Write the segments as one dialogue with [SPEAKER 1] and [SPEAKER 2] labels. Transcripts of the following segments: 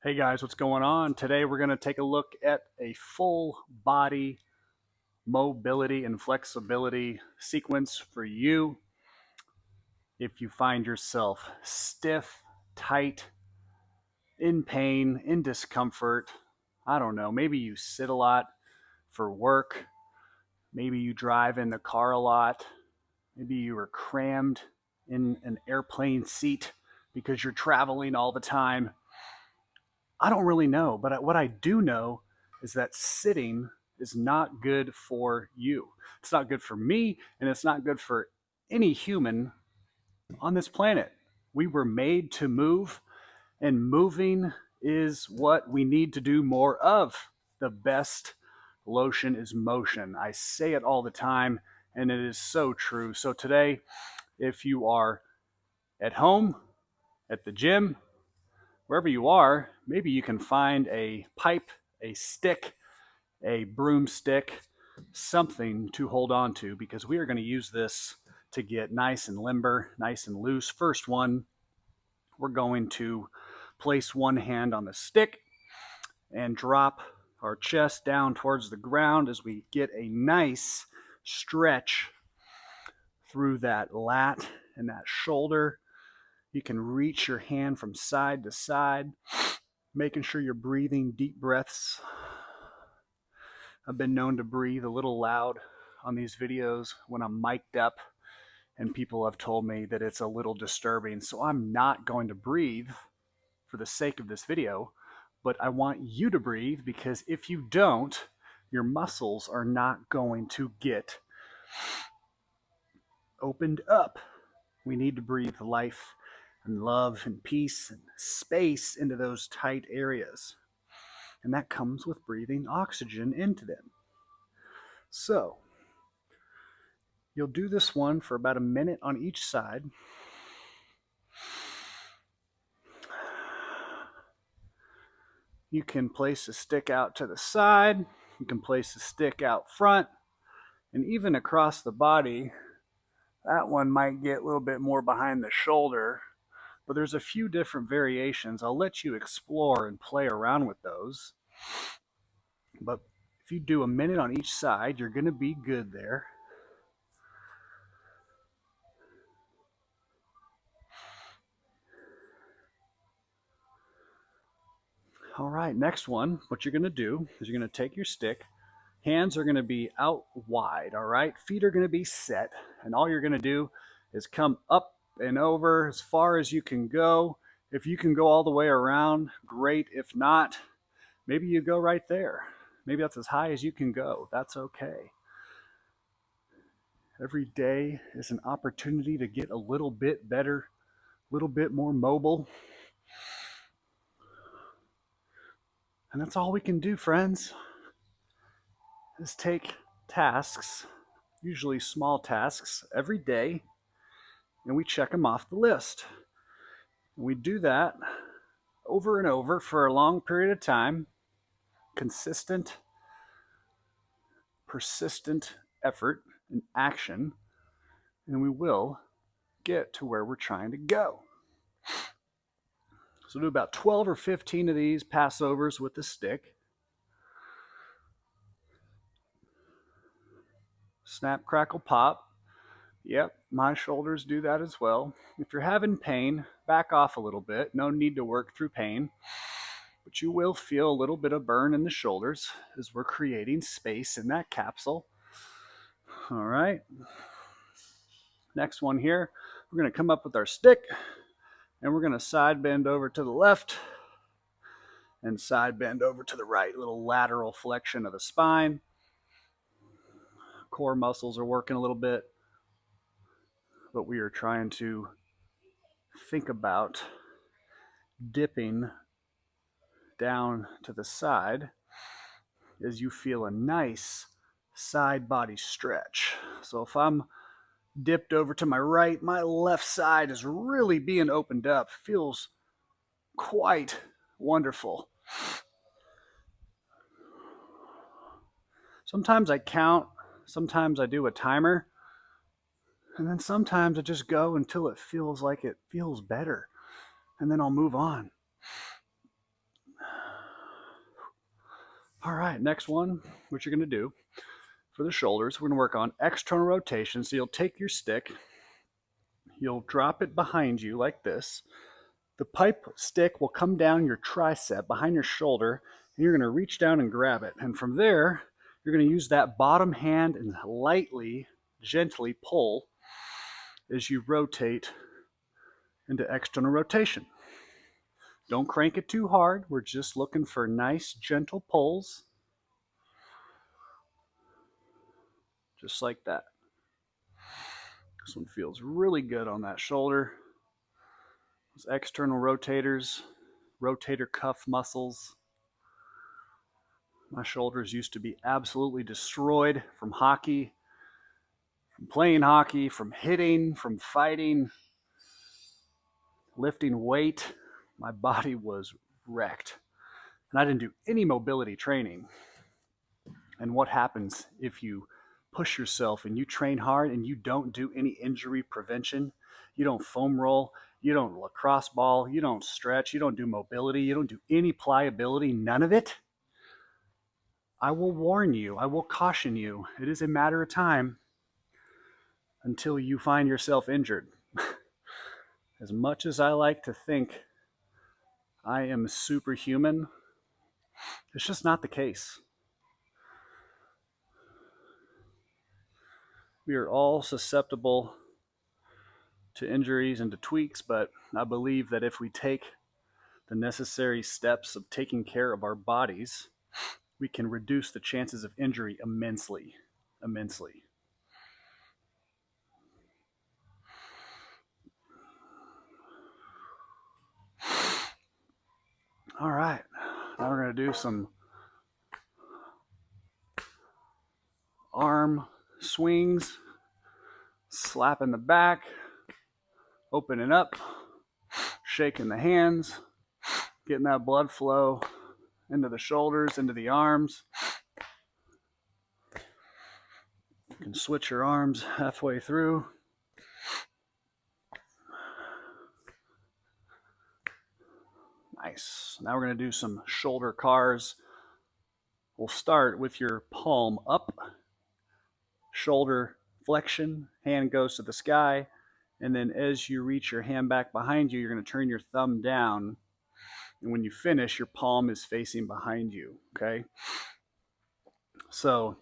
[SPEAKER 1] Hey guys, what's going on? Today we're going to take a look at a full body mobility and flexibility sequence for you if you find yourself stiff, tight, in pain, in discomfort. I don't know, maybe you sit a lot for work, maybe you drive in the car a lot, maybe you are crammed in an airplane seat because you're traveling all the time. I don't really know, but what I do know is that sitting is not good for you. It's not good for me, and it's not good for any human on this planet. We were made to move, and moving is what we need to do more of. The best lotion is motion. I say it all the time, and it is so true. So today, if you are at home, at the gym, wherever you are, maybe you can find a pipe, a stick, a broomstick, something to hold on to, because we are going to use this to get nice and limber, nice and loose. First one, we're going to place one hand on the stick and drop our chest down towards the ground as we get a nice stretch through that lat and that shoulder. You can reach your hand from side to side, making sure you're breathing deep breaths. I've been known to breathe a little loud on these videos when I'm mic'd up, and people have told me that it's a little disturbing. So I'm not going to breathe for the sake of this video, but I want you to breathe, because if you don't, your muscles are not going to get opened up. We need to breathe life and love and peace and space into those tight areas. And that comes with breathing oxygen into them. So, you'll do this one for about a minute on each side. You can place a stick out to the side, you can place a stick out front, and even across the body. That one might get a little bit more behind the shoulder, but there's a few different variations. I'll let you explore and play around with those. But if you do a minute on each side, you're going to be good there. All right, next one, what you're going to do is you're going to take your stick. Hands are going to be out wide, all right? Feet are going to be set, and all you're going to do is come up and over as far as you can go. If you can go all the way around, great. If not, maybe you go right there. Maybe that's as high as you can go. That's okay. Every day is an opportunity to get a little bit better, a little bit more mobile. And that's all we can do, friends, is take tasks, usually small tasks, every day, and we check them off the list. And we do that over and over for a long period of time, consistent, persistent effort and action, and we will get to where we're trying to go. So do about 12 or 15 of these passovers with the stick. Snap, crackle, pop. Yep, my shoulders do that as well. If you're having pain, back off a little bit. No need to work through pain. But you will feel a little bit of burn in the shoulders as we're creating space in that capsule. All right. Next one here, we're going to come up with our stick, and we're going to side bend over to the left and side bend over to the right. A little lateral flexion of the spine. Core muscles are working a little bit, but we are trying to think about dipping down to the side as you feel a nice side body stretch. So if I'm dipped over to my right, my left side is really being opened up. Feels quite wonderful. Sometimes I count, sometimes I do a timer, and then sometimes I just go until it feels like it feels better, and then I'll move on. All right, next one, what you're going to do for the shoulders, we're going to work on external rotation. So you'll take your stick, you'll drop it behind you like this. The pipe stick will come down your tricep behind your shoulder, and you're going to reach down and grab it. And from there, you're going to use that bottom hand and lightly, gently pull as you rotate into external rotation. Don't crank it too hard. We're just looking for nice, gentle pulls. Just like that. This one feels really good on that shoulder. Those external rotators, rotator cuff muscles. My shoulders used to be absolutely destroyed from hockey, from playing hockey, from hitting, from fighting, lifting weight. My body was wrecked. And I didn't do any mobility training. And what happens if you push yourself and you train hard and you don't do any injury prevention? You don't foam roll, you don't lacrosse ball, you don't stretch, you don't do mobility, you don't do any pliability, none of it. I will warn you, I will caution you, it is a matter of time until you find yourself injured. As much as I like to think I am superhuman, it's just not the case. We are all susceptible to injuries and to tweaks, but I believe that if we take the necessary steps of taking care of our bodies, we can reduce the chances of injury immensely. All right, now we're going to do some arm swings, slapping the back, opening up, shaking the hands, getting that blood flow into the shoulders, into the arms. You can switch your arms halfway through. Nice. Now we're going to do some shoulder cars. We'll start with your palm up, shoulder flexion, hand goes to the sky, and then as you reach your hand back behind you, you're going to turn your thumb down, and when you finish, your palm is facing behind you, okay? So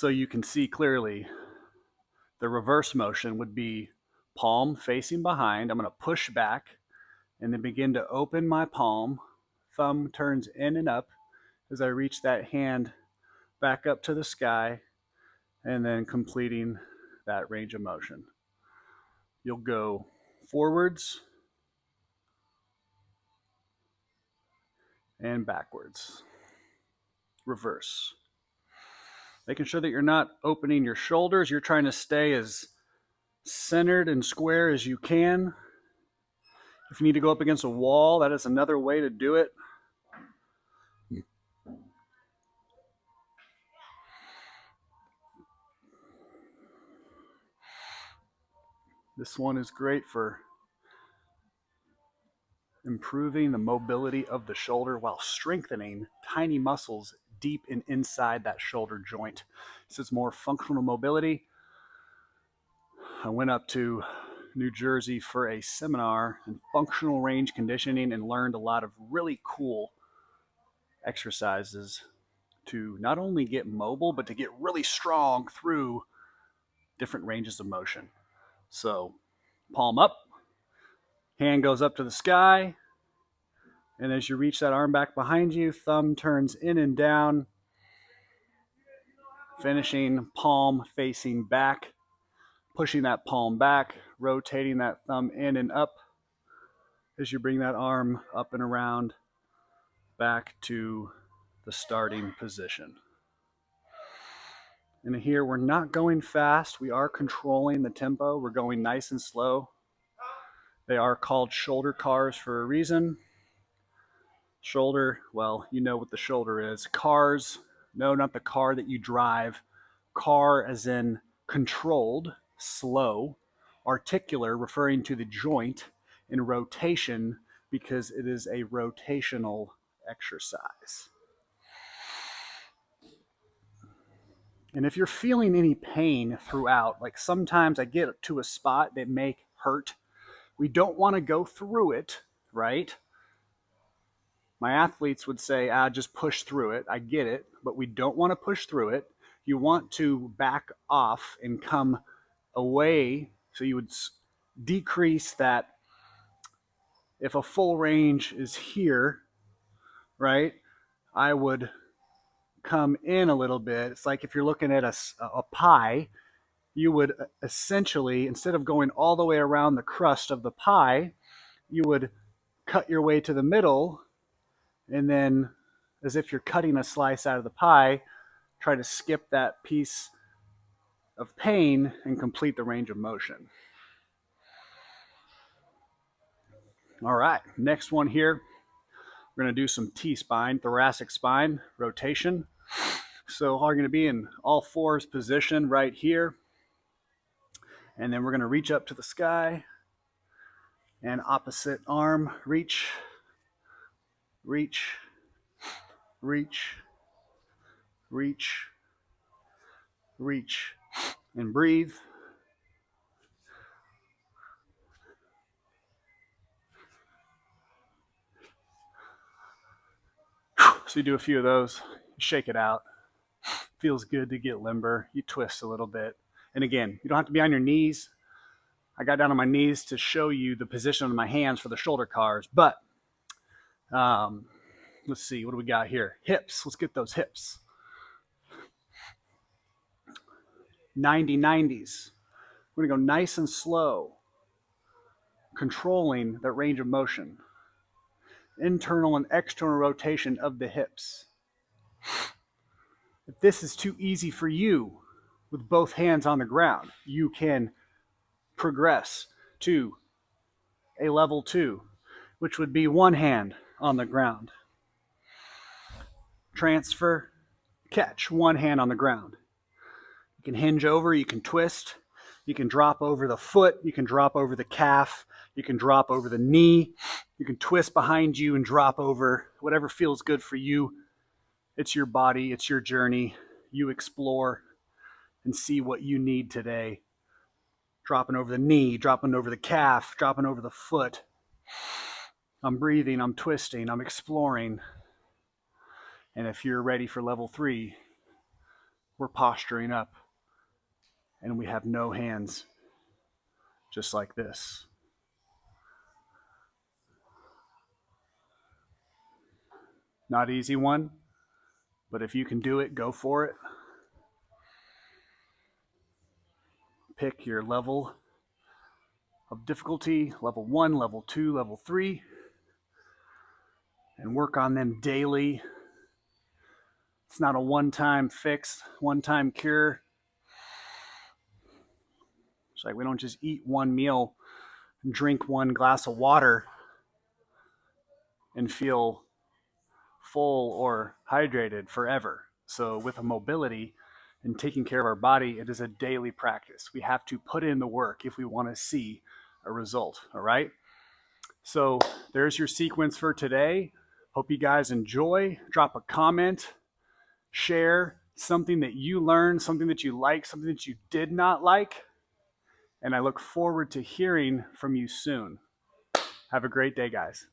[SPEAKER 1] you can see clearly, the reverse motion would be palm facing behind. I'm going to push back and then begin to open my palm. Thumb turns in and up as I reach that hand back up to the sky, and then completing that range of motion. You'll go forwards and backwards. Reverse. Making sure that you're not opening your shoulders. You're trying to stay as centered and square as you can. If you need to go up against a wall, that is another way to do it. This one is great for improving the mobility of the shoulder while strengthening tiny muscles deep and inside that shoulder joint. This is more functional mobility. I went up to New Jersey for a seminar in functional range conditioning and learned a lot of really cool exercises to not only get mobile, but to get really strong through different ranges of motion. So palm up, hand goes up to the sky, and as you reach that arm back behind you, thumb turns in and down, finishing palm facing back, pushing that palm back, rotating that thumb in and up as you bring that arm up and around back to the starting position. And here we're not going fast, we are controlling the tempo, we're going nice and slow. They are called shoulder cars for a reason. Shoulder, well, you know what the shoulder is. Cars, no, not the car that you drive. Car as in controlled, slow, articular, referring to the joint, and rotation because it is a rotational exercise. And if you're feeling any pain throughout, like sometimes I get to a spot that may hurt, we don't want to go through it, right? My athletes would say, just push through it. I get it, but we don't want to push through it. You want to back off and come away. So you would decrease that. If a full range is here, right, I would come in a little bit. It's like if you're looking at a pie, you would essentially, instead of going all the way around the crust of the pie, you would cut your way to the middle, and then, as if you're cutting a slice out of the pie, try to skip that piece of pain and complete the range of motion. All right, next one here, we're going to do some T-spine, thoracic spine rotation. So we're going to be in all fours position right here. And then we're going to reach up to the sky and opposite arm, reach, reach, reach, reach, reach, and breathe. So you do a few of those, shake it out. Feels good to get limber. You twist a little bit. And again, you don't have to be on your knees. I got down on my knees to show you the position of my hands for the shoulder cars. But let's see, what do we got here? Hips. Let's get those hips. 90-90s. We're going to go nice and slow, controlling that range of motion. Internal and external rotation of the hips. If this is too easy for you with both hands on the ground, you can progress to a level 2, which would be one hand on the ground. Transfer, catch, one hand on the ground. You can hinge over, you can twist, you can drop over the foot, you can drop over the calf, you can drop over the knee, you can twist behind you and drop over, whatever feels good for you. It's your body, it's your journey. You explore and see what you need today. Dropping over the knee, dropping over the calf, dropping over the foot. I'm breathing, I'm twisting, I'm exploring. And if you're ready for level 3, we're posturing up and we have no hands, just like this. Not easy one, but if you can do it, go for it. Pick your level of difficulty, level 1, level 2, level 3, and work on them daily. It's not a one-time fix, one-time cure. It's like we don't just eat one meal and drink one glass of water and feel full or hydrated forever. So with a mobility and taking care of our body, it is a daily practice. We have to put in the work if we want to see a result, all right? So there's your sequence for today. Hope you guys enjoy. Drop a comment, share something that you learned, something that you like, something that you did not like. And I look forward to hearing from you soon. Have a great day, guys.